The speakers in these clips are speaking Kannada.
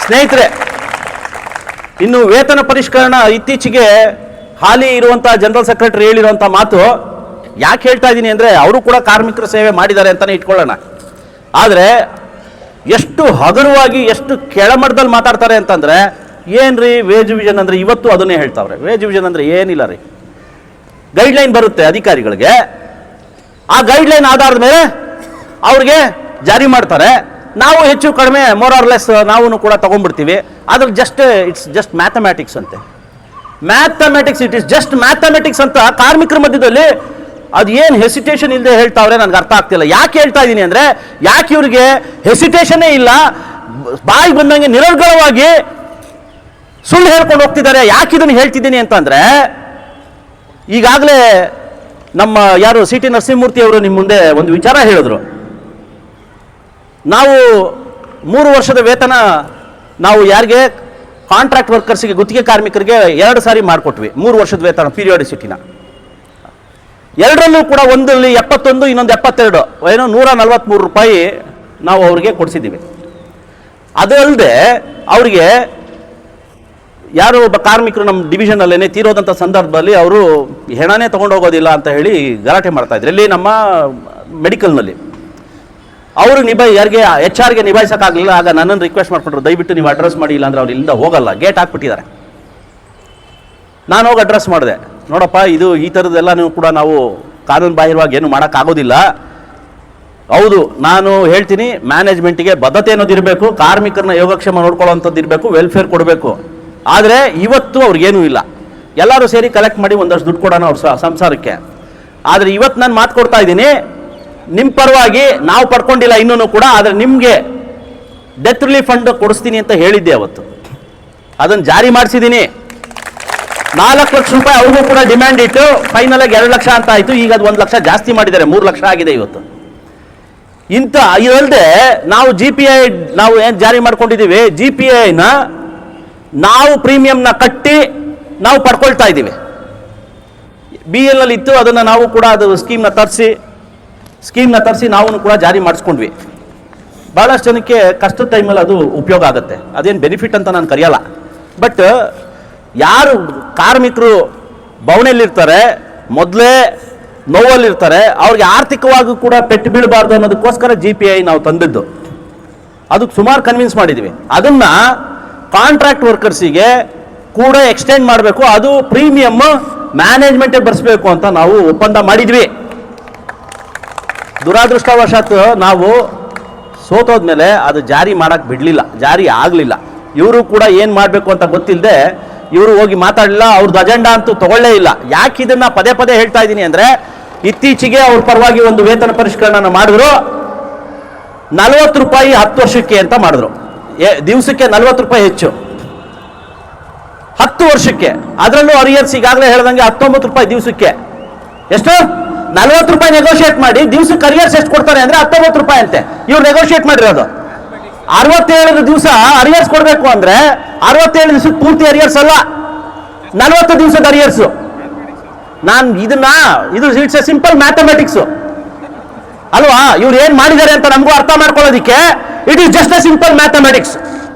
ಸ್ನೇಹಿತರೆ, ಇನ್ನು ವೇತನ ಪರಿಷ್ಕರಣ ಇತ್ತೀಚೆಗೆ ಹಾಲಿ ಇರುವಂತಹ ಜನರಲ್ ಸೆಕ್ರೆಟರಿ ಹೇಳಿರುವಂಥ ಮಾತು ಯಾಕೆ ಹೇಳ್ತಾ ಇದ್ದೀನಿ ಅಂದರೆ, ಅವರು ಕೂಡ ಕಾರ್ಮಿಕರ ಸೇವೆ ಮಾಡಿದ್ದಾರೆ ಅಂತಲೇ ಇಟ್ಕೊಳ್ಳೋಣ. ಆದರೆ ಎಷ್ಟು ಹಗುರವಾಗಿ ಎಷ್ಟು ಕೆಳಮಟ್ಟದಲ್ಲಿ ಮಾತಾಡ್ತಾರೆ ಅಂತಂದರೆ, ಏನ್ರಿ ವೇಜ್ ವಿಷನ್ ಅಂದರೆ ಇವತ್ತು ಅದನ್ನೇ ಹೇಳ್ತಾವ್ರೆ. ವೇಜ್ ವಿಷನ್ ಅಂದರೆ ಏನಿಲ್ಲ ರೀ, ಗೈಡ್ಲೈನ್ ಬರುತ್ತೆ ಅಧಿಕಾರಿಗಳಿಗೆ, ಆ ಗೈಡ್ಲೈನ್ ಆಧಾರದ ಮೇಲೆ ಅವ್ರಿಗೆ ಜಾರಿ ಮಾಡ್ತಾರೆ. ನಾವು ಹೆಚ್ಚು ಕಡಿಮೆ ಮೋರ್ ಆರ್ ಲೆಸ್ ನಾವು ಕೂಡ ತೊಗೊಂಡ್ಬಿಡ್ತೀವಿ. ಅದ್ರ ಇಟ್ಸ್ ಜಸ್ಟ್ ಮ್ಯಾಥಮ್ಯಾಟಿಕ್ಸ್ ಅಂತೆ. Mathematics, it is just mathematics ಅಂತ ಕಾರ್ಮಿಕರ ಮಧ್ಯದಲ್ಲಿ ಅದು ಏನು ಹೆಸಿಟೇಷನ್ ಇಲ್ಲದೆ ಹೇಳ್ತಾವ್ರೆ ನನಗೆ ಅರ್ಥ ಆಗ್ತಿಲ್ಲ. ಯಾಕೆ ಹೇಳ್ತಾ ಇದ್ದೀನಿ ಅಂದರೆ, ಯಾಕೆ ಇವ್ರಿಗೆ ಹೆಸಿಟೇಷನ್ನೇ ಇಲ್ಲ, ಬಾಯಿ ಬಂದಂಗೆ ನಿರರ್ಗಳವಾಗಿ ಸುಳ್ಳು ಹೇಳ್ಕೊಂಡು ಹೋಗ್ತಿದ್ದಾರೆ. ಯಾಕೆ ಇದನ್ನು ಹೇಳ್ತಿದ್ದೀನಿ ಅಂತಂದರೆ, ಈಗಾಗಲೇ ನಮ್ಮ ಯಾರು ಸಿ ಟಿ ನರಸಿಂಹಮೂರ್ತಿ ಅವರು ನಿಮ್ಮ ಮುಂದೆ ಒಂದು ವಿಚಾರ ಹೇಳಿದ್ರು. ನಾವು 3 ವರ್ಷದ ವೇತನ ನಾವು ಯಾರಿಗೆ ಕಾಂಟ್ರಾಕ್ಟ್ ವರ್ಕರ್ಸ್ಗೆ, ಗುತ್ತಿಗೆ ಕಾರ್ಮಿಕರಿಗೆ 2 ಸಾರಿ ಮಾಡಿಕೊಟ್ವಿ 3 ವರ್ಷದ ವೇತನ ಪೀರಿಯಾಡಿಸಿಟಿನ. ಎರಡರಲ್ಲೂ ಕೂಡ ಒಂದಲ್ಲಿ 71, ಇನ್ನೊಂದು 72, ಏನೋ 143 ರೂಪಾಯಿ ನಾವು ಅವ್ರಿಗೆ ಕೊಡಿಸಿದ್ದೀವಿ. ಅದು ಅಲ್ಲದೆ ಅವರಿಗೆ ಯಾರು ಒಬ್ಬ ಕಾರ್ಮಿಕರು ನಮ್ಮ ಡಿವಿಷನಲ್ಲೇ ತೀರೋದಂಥ ಸಂದರ್ಭದಲ್ಲಿ ಅವರು ಹೆಣನೇ ತೊಗೊಂಡು ಹೋಗೋದಿಲ್ಲ ಅಂತ ಹೇಳಿ ಗಲಾಟೆ ಮಾಡ್ತಾ ಇದ್ರು. ಇಲ್ಲಿ ನಮ್ಮ ಮೆಡಿಕಲ್ನಲ್ಲಿ ಅವರು ಯಾರಿಗೆ HR ಗೆ ನಿಭಾಯಿಸೋಕ್ಕಾಗಲಿಲ್ಲ. ಆಗ ನನ್ನನ್ನು ರಿಕ್ವೆಸ್ಟ್ ಮಾಡಿಕೊಂಡ್ರು, ದಯವಿಟ್ಟು ನೀವು ಅಡ್ರೆಸ್ ಮಾಡಿ, ಇಲ್ಲ ಅಂದರೆ ಅವ್ರು ಇಲ್ಲಿಂದ ಹೋಗಲ್ಲ, ಗೇಟ್ ಹಾಕ್ಬಿಟ್ಟಿದ್ದಾರೆ. ನಾನು ಹೋಗಿ ಅಡ್ರೆಸ್ ಮಾಡಿದೆ, ನೋಡಪ್ಪ ಇದು ಈ ಥರದ್ದೆಲ್ಲನೂ ಕೂಡ ನಾವು ಕಾನೂನು ಬಾಹಿರವಾಗಿ ಏನು ಮಾಡೋಕ್ಕಾಗೋದಿಲ್ಲ. ಹೌದು, ನಾನು ಹೇಳ್ತೀನಿ, ಮ್ಯಾನೇಜ್ಮೆಂಟಿಗೆ ಬದ್ಧತೆ ಅನ್ನೋದು ಇರಬೇಕು, ಕಾರ್ಮಿಕರನ್ನ ಯೋಗಕ್ಷೇಮ ನೋಡ್ಕೊಳ್ಳೋವಂಥದ್ದು ಇರಬೇಕು, ವೆಲ್ಫೇರ್ ಕೊಡಬೇಕು. ಆದರೆ ಇವತ್ತು ಅವ್ರಿಗೇನೂ ಇಲ್ಲ. ಎಲ್ಲರೂ ಸೇರಿ ಕಲೆಕ್ಟ್ ಮಾಡಿ ಒಂದಷ್ಟು ದುಡ್ಡು ಕೊಡೋಣ ಅವ್ರ ಸಂಸಾರಕ್ಕೆ. ಆದರೆ ಇವತ್ತು ನಾನು ಮಾತು ಕೊಡ್ತಾ ಇದ್ದೀನಿ, ನಿಮ್ಮ ಪರವಾಗಿ ನಾವು ಪಡ್ಕೊಂಡಿಲ್ಲ ಇನ್ನೂ ಕೂಡ, ಆದರೆ ನಿಮಗೆ ಡೆತ್ ರಿಲೀಫ್ ಫಂಡ್ ಕೊಡಿಸ್ತೀನಿ ಅಂತ ಹೇಳಿದ್ದೆ ಅವತ್ತು. ಅದನ್ನು ಜಾರಿ ಮಾಡಿಸಿದ್ದೀನಿ. 4 ಲಕ್ಷ ರೂಪಾಯಿ ಅವ್ರಿಗೂ ಕೂಡ ಡಿಮ್ಯಾಂಡ್ ಇಟ್ಟು ಫೈನಲಾಗಿ 2 ಲಕ್ಷ ಅಂತ ಆಯಿತು. ಈಗ ಅದು 1 ಲಕ್ಷ ಜಾಸ್ತಿ ಮಾಡಿದ್ದಾರೆ, 3 ಲಕ್ಷ ಆಗಿದೆ ಇವತ್ತು. ಇಂಥ ಇದಲ್ಲದೆ ನಾವು GPI ನಾವು ಏನು ಜಾರಿ ಮಾಡ್ಕೊಂಡಿದ್ದೀವಿ, GPIನ ನಾವು ಪ್ರೀಮಿಯಂನ ಕಟ್ಟಿ ನಾವು ಪಡ್ಕೊಳ್ತಾ ಇದ್ದೀವಿ. BL ನಲ್ಲಿ ಇತ್ತು, ಅದನ್ನು ನಾವು ಕೂಡ ಅದು ಸ್ಕೀಮ್ನ ತರಿಸಿ ನಾವು ಕೂಡ ಜಾರಿ ಮಾಡಿಸ್ಕೊಂಡ್ವಿ. ಭಾಳಷ್ಟು ಜನಕ್ಕೆ ಕಷ್ಟದ ಟೈಮಲ್ಲಿ ಅದು ಉಪಯೋಗ ಆಗುತ್ತೆ. ಅದೇನು ಬೆನಿಫಿಟ್ ಅಂತ ನಾನು ಕರೆಯಲ್ಲ. ಬಟ್ ಯಾರು ಕಾರ್ಮಿಕರು ಬವಣೆಯಲ್ಲಿರ್ತಾರೆ, ಮೊದಲೇ ನೋವಲ್ಲಿರ್ತಾರೆ, ಅವ್ರಿಗೆ ಆರ್ಥಿಕವಾಗಿ ಕೂಡ ಪೆಟ್ಟು ಬೀಳಬಾರ್ದು ಅನ್ನೋದಕ್ಕೋಸ್ಕರ GPI ನಾವು ತಂದಿದ್ದು. ಅದಕ್ಕೆ ಸುಮಾರು ಕನ್ವಿನ್ಸ್ ಮಾಡಿದ್ವಿ. ಅದನ್ನು ಕಾಂಟ್ರಾಕ್ಟ್ ವರ್ಕರ್ಸಿಗೆ ಕೂಡ ಎಕ್ಸ್ಟೆಂಡ್ ಮಾಡಬೇಕು, ಅದು ಪ್ರೀಮಿಯಮ್ ಮ್ಯಾನೇಜ್ಮೆಂಟೇ ಭರಿಸಬೇಕು ಅಂತ ನಾವು ಒಪ್ಪಂದ ಮಾಡಿದ್ವಿ. ದುರಾದೃಷ್ಟವಶಾತ್ ನಾವು ಸೋತೋದ್ಮೇಲೆ ಅದು ಜಾರಿ ಮಾಡೋಕ್ಕೆ ಬಿಡಲಿಲ್ಲ, ಜಾರಿ ಆಗಲಿಲ್ಲ. ಇವರು ಕೂಡ ಏನು ಮಾಡಬೇಕು ಅಂತ ಗೊತ್ತಿಲ್ಲದೆ ಇವರು ಹೋಗಿ ಮಾತಾಡಲಿಲ್ಲ, ಅವ್ರದ್ದು ಅಜೆಂಡಾ ಅಂತೂ ತಗೊಳ್ಳೇ ಇಲ್ಲ. ಯಾಕೆ ಇದನ್ನು ಪದೇ ಪದೇ ಹೇಳ್ತಾ ಇದ್ದೀನಿ ಅಂದರೆ, ಇತ್ತೀಚೆಗೆ ಅವ್ರ ಪರವಾಗಿ ಒಂದು ವೇತನ ಪರಿಷ್ಕರಣೆ ಮಾಡಿದ್ರು. 40 ರೂಪಾಯಿ 10 ವರ್ಷಕ್ಕೆ ಅಂತ ಮಾಡಿದ್ರು. ದಿವಸಕ್ಕೆ 40 ರೂಪಾಯಿ ಹೆಚ್ಚು, 10 ವರ್ಷಕ್ಕೆ. ಅದರಲ್ಲೂ ಅರಿಯರ್ಸ್ ಈಗಾಗಲೇ ಹೇಳ್ದಂಗೆ 19 ರೂಪಾಯಿ ದಿವಸಕ್ಕೆ. ಎಷ್ಟು? 40 ರೂಪಾಯಿ ನೆಗೋಷಿಯೇಟ್ ಮಾಡಿ ದಿವಸಕ್ಕೆ ಅರಿಯರ್ಸ್ ಎಷ್ಟು ಕೊಡ್ತಾರೆ ಅಂದರೆ 19 ರೂಪಾಯಿ ಅಂತೆ. ಇವ್ರು ನೆಗೋಷಿಯೇಟ್ ಮಾಡಿರೋದು 67 ದಿವಸ ಅರಿಯರ್ಸ್ ಕೊಡಬೇಕು ಅಂದರೆ 67 ದಿವಸಕ್ಕೆ ಪೂರ್ತಿ ಅರಿಯರ್ಸ್ ಅಲ್ಲ, 40 ದಿವಸದ ಅರಿಯರ್ಸು. ನಾನು ಇದು ಇಟ್ಸ್ ಎ ಸಿಂಪಲ್ ಮ್ಯಾಥಮೆಟಿಕ್ಸು ಅಲ್ವಾ? ಇವ್ರು ಏನು ಮಾಡಿದ್ದಾರೆ ಅಂತ ನಮಗೂ ಅರ್ಥ ಮಾಡ್ಕೊಳ್ಳೋದಿಕ್ಕೆ it is just a simple mathematics.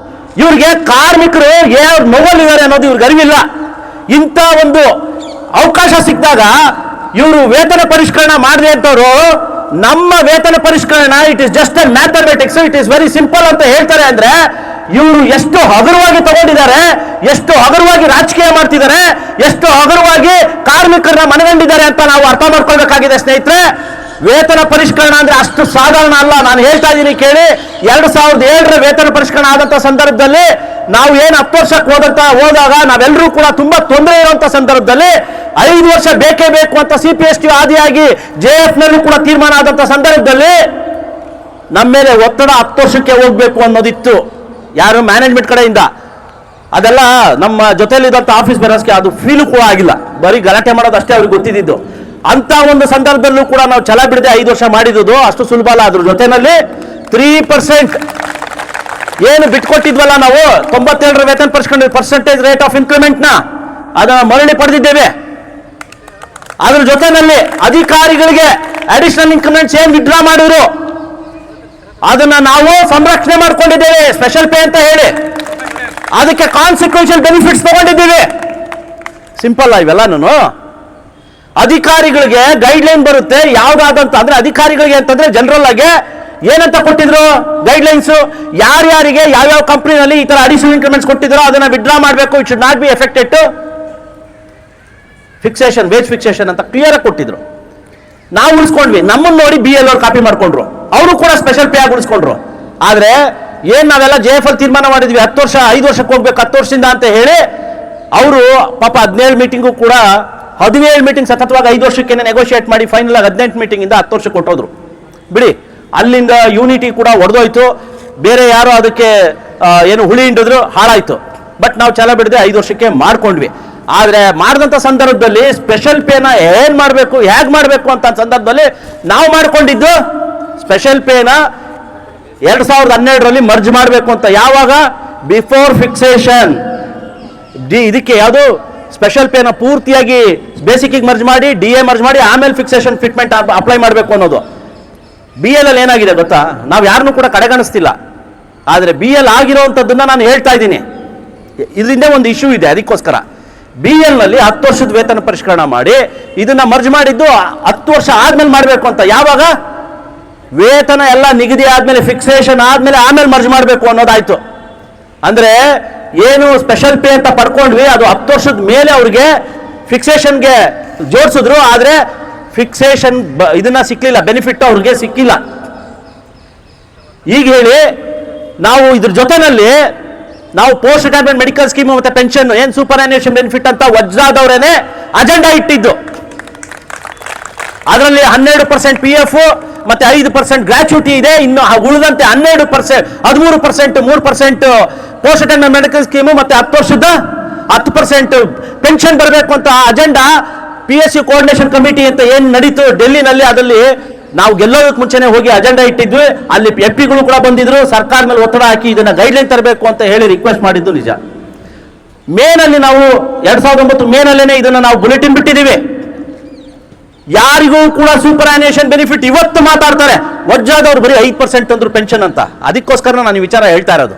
ಇವ್ರಿಗೆ ಕಾರ್ಮಿಕರು ಯಾವ ನೋವಲ್ಲಿದ್ದಾರೆ ಅನ್ನೋದು ಇವ್ರಿಗೆ ಅರಿವಿಲ್ಲ. ಇಂಥ ಒಂದು ಅವಕಾಶ ಸಿಕ್ಕಿದಾಗ ಇವರು ವೇತನ ಪರಿಷ್ಕರಣೆ ಮಾಡಿದೆ ಅಂತವರು ನಮ್ಮ ವೇತನ ಪರಿಷ್ಕರಣ it is just a mathematics, it is very simple ಅಂತ ಹೇಳ್ತಾರೆ. ಅಂದರೆ ಇವರು ಎಷ್ಟು ಹಗುರವಾಗಿ ತಗೊಂಡಿದ್ದಾರೆ, ಎಷ್ಟು ಹಗುರವಾಗಿ ರಾಜಕೀಯ ಮಾಡ್ತಿದ್ದಾರೆ, ಎಷ್ಟು ಹಗುರವಾಗಿ ಕಾರ್ಮಿಕರನ್ನ ಮನಗಂಡಿದ್ದಾರೆ ಅಂತ ನಾವು ಅರ್ಥ ಮಾಡ್ಕೊಳ್ಬೇಕಾಗಿದೆ ಸ್ನೇಹಿತರೆ. ವೇತನ ಪರಿಷ್ಕರಣ ಅಂದರೆ ಅಷ್ಟು ಸಾಧಾರಣ ಅಲ್ಲ. ನಾನು ಹೇಳ್ತಾ ಇದ್ದೀನಿ ಕೇಳಿ, 2007ರ ವೇತನ ಪರಿಷ್ಕರಣ ಆದಂಥ ಸಂದರ್ಭದಲ್ಲಿ ನಾವು ಏನು 10 ವರ್ಷಕ್ಕೆ ಹೋದಾಗ ನಾವೆಲ್ಲರೂ ಕೂಡ ತುಂಬ ತೊಂದರೆ ಇರುವಂಥ ಸಂದರ್ಭದಲ್ಲಿ 5 ವರ್ಷ ಬೇಕೇ ಬೇಕು ಅಂತ CPST ಆದಿಯಾಗಿ JF-ನಲ್ಲೂ ಕೂಡ ತೀರ್ಮಾನ ಆದಂಥ ಸಂದರ್ಭದಲ್ಲಿ ನಮ್ಮ ಮೇಲೆ ಒತ್ತಡ 10 ವರ್ಷಕ್ಕೆ ಹೋಗಬೇಕು ಅನ್ನೋದಿತ್ತು, ಯಾರು ಮ್ಯಾನೇಜ್ಮೆಂಟ್ ಕಡೆಯಿಂದ. ಅದೆಲ್ಲ ನಮ್ಮ ಜೊತೆಯಲ್ಲಿದ್ದಂಥ ಆಫೀಸ್ ಬೇರಸ್ಗೆ ಅದು ಫೀಲು ಕೂಡ ಆಗಿಲ್ಲ, ಬರೀ ಗಲಾಟೆ ಮಾಡೋದು ಅಷ್ಟೇ ಅವ್ರಿಗೆ ಗೊತ್ತಿದ್ದು. ಅಂತ ಒಂದು ಸಂದರ್ಭದಲ್ಲೂ ಕೂಡ ನಾವು ಛಲ ಬಿಡದೆ 5 ವರ್ಷ ಮಾಡಿದ್ದು ಅಷ್ಟು ಸುಲಭ ಅಲ್ಲ. ಅದ್ರ ಜೊತೆಯಲ್ಲಿ 3% ಏನು ಬಿಟ್ಕೊಟ್ಟಿದ್ವಲ್ಲ ನಾವು 97ರ ವೇತನ ಪರಿಷ್ಕರಣೆ ಪರ್ಸೆಂಟೇಜ್ ರೇಟ್ ಆಫ್ ಇನ್ಕ್ರಿಮೆಂಟ್ನ ಅದನ್ನು ಮರಳಿ ಪಡೆದಿದ್ದೇವೆ. ಅದ್ರ ಜೊತೆಯಲ್ಲಿ ಅಧಿಕಾರಿಗಳಿಗೆ ಅಡಿಷನಲ್ ಇನ್ಕ್ರಿಮೆಂಟ್ಸ್ ಏನು ವಿಡ್ರಾ ಮಾಡಿದ್ರು ಅದನ್ನ ನಾವು ಸಂರಕ್ಷಣೆ ಮಾಡ್ಕೊಂಡಿದ್ದೇವೆ, ಸ್ಪೆಷಲ್ ಪೇ ಅಂತ ಹೇಳಿ. ಅದಕ್ಕೆ ಕಾನ್ಸಿಕ್ವೆನ್ಷಿಯಲ್ ಬೆನಿಫಿಟ್ಸ್ ತಗೊಂಡಿದ್ದೀವಿ. ಸಿಂಪಲ್ ಇವೆಲ್ಲನೂ. ಅಧಿಕಾರಿಗಳಿಗೆ ಗೈಡ್ಲೈನ್ ಬರುತ್ತೆ ಯಾವ್ದಾದಂತ, ಅಂದ್ರೆ ಅಧಿಕಾರಿಗಳಿಗೆ ಅಂತಂದ್ರೆ ಜನರಲ್ ಆಗಿ ಏನಂತ ಕೊಟ್ಟಿದ್ರು ಗೈಡ್ಲೈನ್ಸ್, ಯಾರ್ಯಾರಿಗೆ ಯಾವ್ಯಾವ ಕಂಪ್ನಿನಲ್ಲಿ ಈ ತರ ಅಡಿಷನಲ್ ಇನ್ಕ್ರಿಮೆಂಟ್ಸ್ ಕೊಟ್ಟಿದ್ರು ಅದನ್ನ ವಿಡ್ರಾ ಮಾಡಬೇಕು, it should not be affected to fixation, wage fixation ಅಂತ ಕ್ಲಿಯರ್ ಆಗಿ ಕೊಟ್ಟಿದ್ರು. ನಾವು ಉಳಿಸ್ಕೊಂಡ್ವಿ, ನಮ್ಮನ್ನ ನೋಡಿ BL ಅವ್ರು ಕಾಪಿ ಮಾಡ್ಕೊಂಡ್ರು, ಅವರು ಕೂಡ ಸ್ಪೆಷಲ್ ಪೇ ಆಗಿ ಉಳಿಸ್ಕೊಂಡ್ರು. ಆದ್ರೆ ಏನ್ ನಾವೆಲ್ಲ JFL ತೀರ್ಮಾನ ಮಾಡಿದ್ವಿ 10 ವರ್ಷ 5 ವರ್ಷಕ್ಕೆ ಹೋಗ್ಬೇಕು 10 ವರ್ಷದಿಂದ ಅಂತ ಹೇಳಿ, ಅವರು ಪಾಪ 17 ಮೀಟಿಂಗು ಕೂಡ 17 ಮೀಟಿಂಗ್ ಸತತವಾಗಿ 5 ವರ್ಷಕ್ಕೆ ನೆಗೋಷಿಯೇಟ್ ಮಾಡಿ ಫೈನಲ್ ಆಗಿ 18 ಮೀಟಿಂಗ್ ಇಂದ 10 ವರ್ಷಕ್ಕೆ ಕೊಟ್ಟೋದ್ರು. ಬಿಡಿ, ಅಲ್ಲಿಂದ ಯೂನಿಟಿ ಕೂಡ ಒಡೆದೋಯ್ತು, ಬೇರೆ ಯಾರೋ ಅದಕ್ಕೆ ಏನು ಹುಳಿ ಹಿಂಡಿದ್ರು, ಹಾಳಾಯ್ತು. ಬಟ್ ನಾವು ಛಲ ಬಿಡದೆ 5 ವರ್ಷಕ್ಕೆ ಮಾಡ್ಕೊಂಡ್ವಿ. ಆದ್ರೆ ಮಾಡಿದಂಥ ಸಂದರ್ಭದಲ್ಲಿ ಸ್ಪೆಷಲ್ ಪೇನ ಏನ್ ಮಾಡಬೇಕು ಹೇಗೆ ಮಾಡಬೇಕು ಅಂತ ಸಂದರ್ಭದಲ್ಲಿ ನಾವು ಮಾಡ್ಕೊಂಡಿದ್ದು ಸ್ಪೆಷಲ್ ಪೇನ 2012ರಲ್ಲಿ ಮರ್ಜ್ ಮಾಡಬೇಕು ಅಂತ. ಯಾವಾಗ? Before fixation. ಇದಕ್ಕೆ ಯಾವುದು ಸ್ಪೆಷಲ್ ಪೇನ ಪೂರ್ತಿಯಾಗಿ ಬೇಸಿಕ್ಗೆ ಮರ್ಜ್ ಮಾಡಿ, DA ಮರ್ಜ್ ಮಾಡಿ, ಆಮೇಲೆ ಫಿಕ್ಸೇಷನ್ ಫಿಟ್ಮೆಂಟ್ ಅಪ್ಲೈ ಮಾಡಬೇಕು ಅನ್ನೋದು. BL ಅಲ್ಲಿ ಏನಾಗಿದೆ ಗೊತ್ತಾ? ನಾವು ಯಾರನ್ನೂ ಕೂಡ ಕಡೆಗಣಿಸ್ತಿಲ್ಲ, ಆದರೆ BL ಆಗಿರೋವಂಥದ್ದನ್ನ ನಾನು ಹೇಳ್ತಾ ಇದ್ದೀನಿ. ಇದರಿಂದ ಒಂದು ಇಶ್ಯೂ ಇದೆ, ಅದಕ್ಕೋಸ್ಕರ BL ನಲ್ಲಿ 10 ವರ್ಷದ ವೇತನ ಪರಿಷ್ಕರಣ ಮಾಡಿ ಇದನ್ನ ಮರ್ಜ್ ಮಾಡಿದ್ದು 10 ವರ್ಷ ಆದ್ಮೇಲೆ ಮಾಡಬೇಕು ಅಂತ. ಯಾವಾಗ? ವೇತನ ಎಲ್ಲ ನಿಗದಿ ಆದ್ಮೇಲೆ, ಫಿಕ್ಸೇಷನ್ ಆದ್ಮೇಲೆ, ಆಮೇಲೆ ಮರ್ಜ್ ಮಾಡಬೇಕು ಅನ್ನೋದಾಯ್ತು. ಅಂದ್ರೆ ಏನು ಸ್ಪೆಷಲ್ ಪೇ ಅಂತ ಪಡ್ಕೊಂಡ್ವಿ, ಅದು 10 ವರ್ಷದ ಮೇಲೆ ಅವ್ರಿಗೆ ಫಿಕ್ಸೇಷನ್ಗೆ ಜೋಡಿಸಿದ್ರು, ಆದ್ರೆ ಫಿಕ್ಸೇಷನ್ ಇದನ್ನ ಸಿಕ್ಲಿಲ್ಲ, ಬೆನಿಫಿಟ್ ಅವ್ರಿಗೆ ಸಿಕ್ಕಿಲ್ಲ. ಈಗ ಹೇಳಿ, ನಾವು ಇದ್ರ ಜೊತೆನಲ್ಲಿ ನಾವು ಪೋಸ್ಟ್ ರಿಟೈರ್ಮೆಂಟ್ ಮೆಡಿಕಲ್ ಸ್ಕೀಮ್ ಮತ್ತೆ ಪೆನ್ಷನ್ ಏನ್ ಸೂಪರ್ ಆನ್ಯುಯೇಷನ್ ಬೆನಿಫಿಟ್ ಅಂತ ವಜ್ರಾದವರೇನೆ ಅಜೆಂಡಾ ಇಟ್ಟಿದ್ದು. ಅದರಲ್ಲಿ 12% PF ಮತ್ತೆ 5% ಗ್ರಾಚ್ಯುಟಿ ಇದೆ. ಇನ್ನು ಉಳಿದಂತೆ 12%, 13%, 3% ಪೋಸ್ಟ್ ರಿಟೈರ್ಮೆಂಟ್ ಮೆಡಿಕಲ್ ಸ್ಕೀಮು ಮತ್ತೆ 10 ವರ್ಷದ 10% ಪೆನ್ಷನ್ ಬರಬೇಕು ಅಂತ ಅಜೆಂಡಾ PSU ಕೋಆರ್ಡಿನೇಷನ್ ಕಮಿಟಿ ಅಂತ ಏನ್ ನಡೀತು ಡೆಲ್ಲಿನಲ್ಲಿ, ಅದರಲ್ಲಿ ನಾವು ಗೆಲ್ಲೋದಕ್ಕೆ ಮುಂಚೆನೆ ಹೋಗಿ ಅಜೆಂಡಾ ಇಟ್ಟಿದ್ವಿ. ಅಲ್ಲಿ FPಗಳು ಕೂಡ ಬಂದಿದ್ರು, ಸರ್ಕಾರ ಮೇಲೆ ಒತ್ತಡ ಹಾಕಿ ಇದನ್ನ ಗೈಡ್ಲೈನ್ ತರಬೇಕು ಅಂತ ಹೇಳಿ ರಿಕ್ವೆಸ್ಟ್ ಮಾಡಿದ್ದು ನಿಜ. ಮೇನಲ್ಲಿ ನಾವು 2009 ಮೇನಲ್ಲೇನೆ ಇದನ್ನ ನಾವು ಬುಲೆಟಿನ್ ಬಿಟ್ಟಿದ್ದೀವಿ. ಯಾರಿಗೂ ಕೂಡ ಸೂಪರ್ ಆನ್ಯುಯೇಷನ್ ಬೆನಿಫಿಟ್ ಇವತ್ತು ಮಾತಾಡ್ತಾರೆ, ವಜ್ರಾದವ್ರು ಬರೀ 5% ಅಂದ್ರು ಪೆನ್ಷನ್ ಅಂತ. ಅದಕ್ಕೋಸ್ಕರ ನಾನು ಈ ವಿಚಾರ ಹೇಳ್ತಾ ಇರೋದು.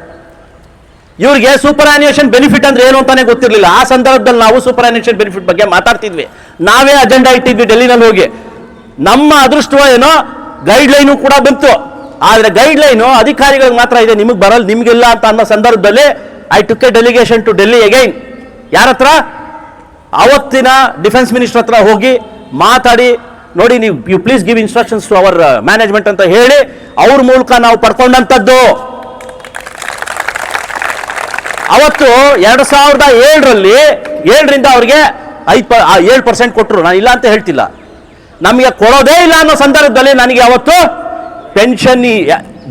ಇವ್ರಿಗೆ ಸೂಪರ್ ಆನ್ಯುಯೇಷನ್ ಬೆನಿಫಿಟ್ ಅಂದ್ರೆ ಏನು ಅಂತಾನೆ ಗೊತ್ತಿರಲಿಲ್ಲ. ಆ ಸಂದರ್ಭದಲ್ಲಿ ನಾವು ಸೂಪರ್ ಆನ್ಯುಯೇಷನ್ ಬೆನಿಫಿಟ್ ಬಗ್ಗೆ ಮಾತಾಡ್ತಿದ್ವಿ, ನಾವೇ ಅಜೆಂಡಾ ಇಟ್ಟಿದ್ವಿ ಡೆಲ್ಲಿನಲ್ಲಿ ಹೋಗಿ. ನಮ್ಮ ಅದೃಷ್ಟ ಏನೋ ಗೈಡ್ಲೈನು ಕೂಡ ಬಂತು, ಆದ್ರೆ ಗೈಡ್ಲೈನು ಅಧಿಕಾರಿಗಳಿಗೆ ಮಾತ್ರ ಇದೆ, ನಿಮಗೆ ಬರಲ್ಲ, ನಿಮ್ಗಿಲ್ಲ ಅಂತ ಅನ್ನೋ ಸಂದರ್ಭದಲ್ಲಿ I took a delegation to Delhi again. ಯಾರ ಹತ್ರ? ಅವತ್ತಿನ ಡಿಫೆನ್ಸ್ ಮಿನಿಸ್ಟರ್ ಹತ್ರ ಹೋಗಿ ಮಾತಾಡಿ, ನೋಡಿ ನೀವು you please give instructions to our management ಅಂತ ಹೇಳಿ ಅವ್ರ ಮೂಲಕ ನಾವು ಪಡ್ಕೊಂಡಂಥದ್ದು. ಅವತ್ತು 2007ರಲ್ಲಿ 7ರಿಂದ ಅವ್ರಿಗೆ 7% ಕೊಟ್ಟರು. ನಾನು ಇಲ್ಲ ಅಂತ ಹೇಳ್ತಿಲ್ಲ, ನಮಗೆ ಕೊಡೋದೇ ಇಲ್ಲ ಅನ್ನೋ ಸಂದರ್ಭದಲ್ಲಿ ನನಗೆ ಅವತ್ತು ಪೆನ್ಷನ್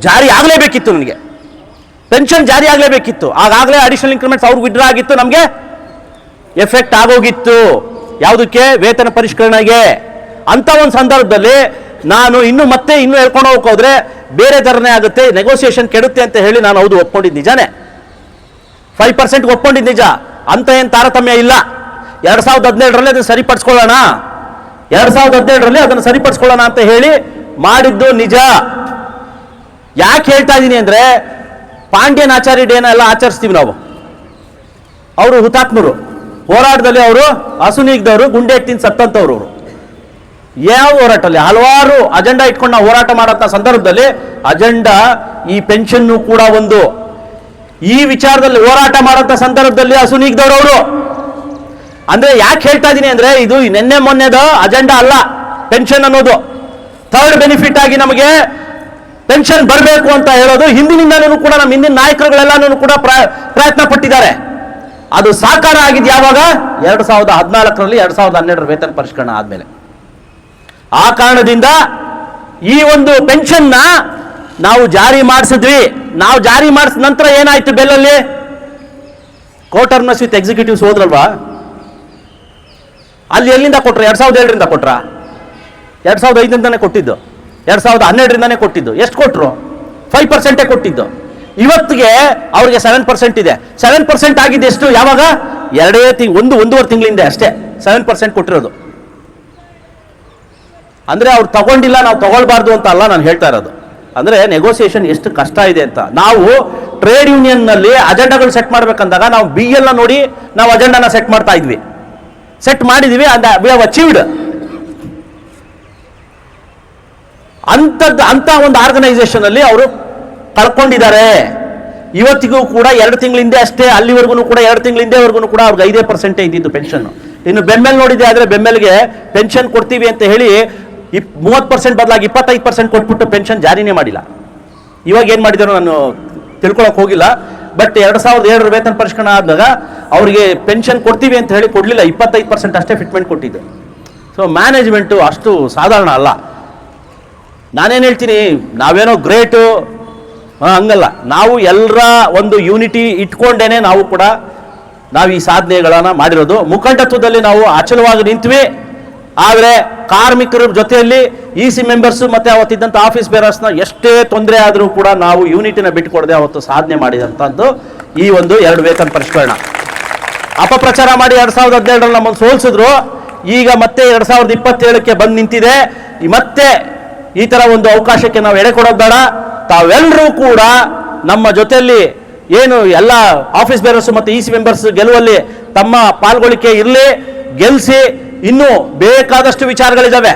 ಜಾರಿ ಆಗಲೇಬೇಕಿತ್ತು. ನನಗೆ ಪೆನ್ಷನ್ ಜಾರಿ ಆಗಲೇಬೇಕಿತ್ತು. ಆಗಾಗಲೇ ಅಡಿಷನಲ್ ಇನ್ಕ್ರಿಮೆಂಟ್ಸ್ ಅವ್ರಿಗೆ ವಿಡ್ರಾ ಆಗಿತ್ತು, ನಮಗೆ ಎಫೆಕ್ಟ್ ಆಗೋಗಿತ್ತು. ಯಾವುದಕ್ಕೆ? ವೇತನ ಪರಿಷ್ಕರಣೆಗೆ. ಅಂತ ಒಂದು ಸಂದರ್ಭದಲ್ಲಿ ನಾನು ಇನ್ನೂ ಹೇಳ್ಕೊಂಡು ಹೋಗೋದ್ರೆ ಬೇರೆ ಥರನೇ ಆಗುತ್ತೆ, ನೆಗೋಸಿಯೇಷನ್ ಕೆಡುತ್ತೆ ಅಂತ ಹೇಳಿ ನಾನು ಹೌದು ಒಪ್ಕೊಂಡಿದ್ದು ನಿಜಾನೇ, 5% ಒಪ್ಕೊಂಡಿದ್ದು ನಿಜ. ಅಂತ ಏನು ತಾರತಮ್ಯ ಇಲ್ಲ. 2017ರಲ್ಲಿ ಅದನ್ನು ಸರಿಪಡಿಸ್ಕೊಳ್ಳೋಣ, 2017ರಲ್ಲಿ ಅದನ್ನು ಸರಿಪಡಿಸ್ಕೊಳ್ಳೋಣ ಅಂತ ಹೇಳಿ ಮಾಡಿದ್ದು ನಿಜ. ಯಾಕೆ ಹೇಳ್ತಾ ಇದ್ದೀನಿ ಅಂದ್ರೆ, ಪಾಂಡ್ಯನ್ ಆಚಾರ್ಯ ಡೇನ ಎಲ್ಲ ಆಚರಿಸ್ತೀವಿ ನಾವು. ಅವರು ಹುತಾತ್ಮರು, ಹೋರಾಟದಲ್ಲಿ ಅವರು ಹಸುನೀಗ್ದವರು, ಗುಂಡೆ ಎತ್ತಿನ ಸತ್ತಂತವ್ರು. ಅವರು ಯಾವ ಹೋರಾಟದಲ್ಲಿ ಹಲವಾರು ಅಜೆಂಡಾ ಇಟ್ಕೊಂಡು ನಾವು ಹೋರಾಟ ಮಾಡಂತ ಸಂದರ್ಭದಲ್ಲಿ ಅಜೆಂಡಾ ಈ ಪೆನ್ಷನ್ ಕೂಡ ಒಂದು. ಈ ವಿಚಾರದಲ್ಲಿ ಹೋರಾಟ ಮಾಡಂತ ಸಂದರ್ಭದಲ್ಲಿ ಹಸುನೀಗ್ದವರು ಅವರು. ಅಂದ್ರೆ ಯಾಕೆ ಹೇಳ್ತಾ ಇದ್ದೀನಿ ಅಂದ್ರೆ, ಇದು ನಿನ್ನೆ ಮೊನ್ನೆದ ಅಜೆಂಡಾ ಅಲ್ಲ ಪೆನ್ಷನ್ ಅನ್ನೋದು. ಥರ್ಡ್ ಬೆನಿಫಿಟ್ ಆಗಿ ನಮಗೆ ಪೆನ್ಷನ್ ಬರಬೇಕು ಅಂತ ಹೇಳೋದು ಹಿಂದಿನಿಂದಲೂ ಕೂಡ ನಮ್ಮ ಹಿಂದಿನ ನಾಯಕರುಗಳೆಲ್ಲನೂ ಕೂಡ ಪ್ರಯತ್ನ ಪಟ್ಟಿದ್ದಾರೆ. ಅದು ಸಾಕಾರ ಆಗಿದ್ದು ಯಾವಾಗ? 2014ರಲ್ಲಿ 2012ರ ವೇತನ ಪರಿಷ್ಕರಣೆ ಆದ್ಮೇಲೆ. ಆ ಕಾರಣದಿಂದ ಈ ಒಂದು ಪೆನ್ಷನ್ನ ನಾವು ಜಾರಿ ಮಾಡಿಸಿದ್ವಿ. ನಾವು ಜಾರಿ ಮಾಡಿಸಿದ ನಂತರ ಏನಾಯ್ತು? ಬೆಲ್ಲಲ್ಲಿ ಕೋಟರ್ನಸ್ ವಿತ್ ಎಕ್ಸಿಕ್ಯೂಟಿವ್ಸ್ ಹೋದ್ರಲ್ವಾ, ಅಲ್ಲಿ ಎಲ್ಲಿಂದ ಕೊಟ್ರು? 2007ರಿಂದ ಕೊಟ್ರ? 2005ರಿಂದಾನೇ ಕೊಟ್ಟಿದ್ದು, 2012ರಿಂದಾನೇ ಕೊಟ್ಟಿದ್ದು. ಎಷ್ಟು ಕೊಟ್ರು? 5% ಕೊಟ್ಟಿದ್ದು. ಇವತ್ತಿಗೆ ಅವ್ರಿಗೆ 7% ಇದೆ. 7% ಆಗಿದೆ ಎಷ್ಟು? ಯಾವಾಗ? ಒಂದೂವರೆ ತಿಂಗಳಿಂದ ಅಷ್ಟೇ 7% ಕೊಟ್ಟಿರೋದು. ಅಂದ್ರೆ ಅವ್ರು ತಗೊಂಡಿಲ್ಲ, ನಾವು ತಗೊಳ್ಬಾರ್ದು ಅಂತ ಅಲ್ಲ ನಾನು ಹೇಳ್ತಾ ಇರೋದು. ಅಂದರೆ ನೆಗೋಸಿಯೇಷನ್ ಎಷ್ಟು ಕಷ್ಟ ಇದೆ ಅಂತ. ನಾವು ಟ್ರೇಡ್ ಯೂನಿಯನ್ನಲ್ಲಿ ಅಜೆಂಡಾಗಳು ಸೆಟ್ ಮಾಡಬೇಕಂದಾಗ ನಾವು BL ನೋಡಿ ನಾವು ಅಜೆಂಡಾನ ಸೆಟ್ ಮಾಡ್ತಾ ಇದ್ವಿ, ಸೆಟ್ ಮಾಡಿದ್ವಿ, ವಿ ಹ್ಯಾವ್ ಅಚೀವ್ಡ್. ಅಂತ ಒಂದು ಆರ್ಗನೈಸೇಷನ್ ಅಲ್ಲಿ ಅವರು ಕಳ್ಕೊಂಡಿದ್ದಾರೆ. ಇವತ್ತಿಗೂ ಕೂಡ 2 ತಿಂಗಳ ಹಿಂದೆ ಅಷ್ಟೇ, ಅಲ್ಲಿವರೆಗೂ ಕೂಡ 2 ತಿಂಗಳ ಹಿಂದೆವರೆಗೂ ಕೂಡ ಅವ್ರಿಗೆ 5% ಇದ್ದಿದ್ದು ಪೆನ್ಷನ್. ಇನ್ನು ಬೆಮ್ಮೆಲ್ ನೋಡಿದೆ ಆದರೆ ಬೆಮ್ಮೆಲ್ಗೆ ಪೆನ್ಷನ್ ಕೊಡ್ತೀವಿ ಅಂತ ಹೇಳಿ 30% ಬದಲಾಗಿ 25% ಕೊಟ್ಬಿಟ್ಟು ಪೆನ್ಷನ್ ಜಾರಿನೇ ಮಾಡಿಲ್ಲ. ಇವಾಗ ಏನು ಮಾಡಿದಾರೋ ನಾನು ತಿಳ್ಕೊಳಕ್ ಹೋಗಿಲ್ಲ. ಬಟ್ 2007 ವೇತನ ಪರಿಷ್ಕರಣೆ ಆದಾಗ ಅವರಿಗೆ ಪೆನ್ಷನ್ ಕೊಡ್ತೀವಿ ಅಂತ ಹೇಳಿ ಕೊಡಲಿಲ್ಲ, 25% ಅಷ್ಟೇ ಫಿಟ್ಮೆಂಟ್ ಕೊಟ್ಟಿದ್ದು. ಸೊ ಮ್ಯಾನೇಜ್ಮೆಂಟು ಅಷ್ಟು ಸಾಧಾರಣ ಅಲ್ಲ. ನಾನೇನು ಹೇಳ್ತೀನಿ, ನಾವೇನೋ ಗ್ರೇಟು ಹಂಗಲ್ಲ, ನಾವು ಎಲ್ಲರ ಒಂದು ಯೂನಿಟಿ ಇಟ್ಕೊಂಡೇನೆ ನಾವು ಈ ಸಾಧನೆಗಳನ್ನು ಮಾಡಿರೋದು. ಮುಖಂಡತ್ವದಲ್ಲಿ ನಾವು ಅಚಲವಾಗಿ ನಿಂತ್ವಿ. ಆದರೆ ಕಾರ್ಮಿಕರ ಜೊತೆಯಲ್ಲಿ EC ಮೆಂಬರ್ಸು ಮತ್ತು ಅವತ್ತಿದ್ದಂಥ ಆಫೀಸ್ ಬೇರರ್ಸ್ನ ಎಷ್ಟೇ ತೊಂದರೆ ಆದರೂ ಕೂಡ ನಾವು ಯೂನಿಟಿನ ಬಿಟ್ಟುಕೊಡದೆ ಅವತ್ತು ಸಾಧನೆ ಮಾಡಿದಂಥದ್ದು ಈ ಒಂದು 2 ವೇತನ ಪರಿಷ್ಕರಣ. ಅಪಪ್ರಚಾರ ಮಾಡಿ 2017ರಲ್ಲಿ ನಮ್ಮನ್ನು ಸೋಲಿಸಿದ್ರು. ಈಗ ಮತ್ತೆ 2027ಕ್ಕೆ ಬಂದು ನಿಂತಿದೆ. ಮತ್ತೆ ಈ ಥರ ಒಂದು ಅವಕಾಶಕ್ಕೆ ನಾವು ಎಡೆ ಕೊಡೋದು ಬೇಡ. ತಾವೆಲ್ಲರೂ ಕೂಡ ನಮ್ಮ ಜೊತೆಯಲ್ಲಿ ಏನು ಎಲ್ಲ ಆಫೀಸ್ ಬೇರರ್ಸ್ ಮತ್ತು EC ಮೆಂಬರ್ಸ್ ಗೆಲುವಲ್ಲಿ ತಮ್ಮ ಪಾಲ್ಗೊಳ್ಳಿಕೆ ಇರಲಿ, ಗೆಲ್ಲಿಸಿ. ಇನ್ನೂ ಬೇಕಾದಷ್ಟು ವಿಚಾರಗಳಿದ್ದಾವೆ.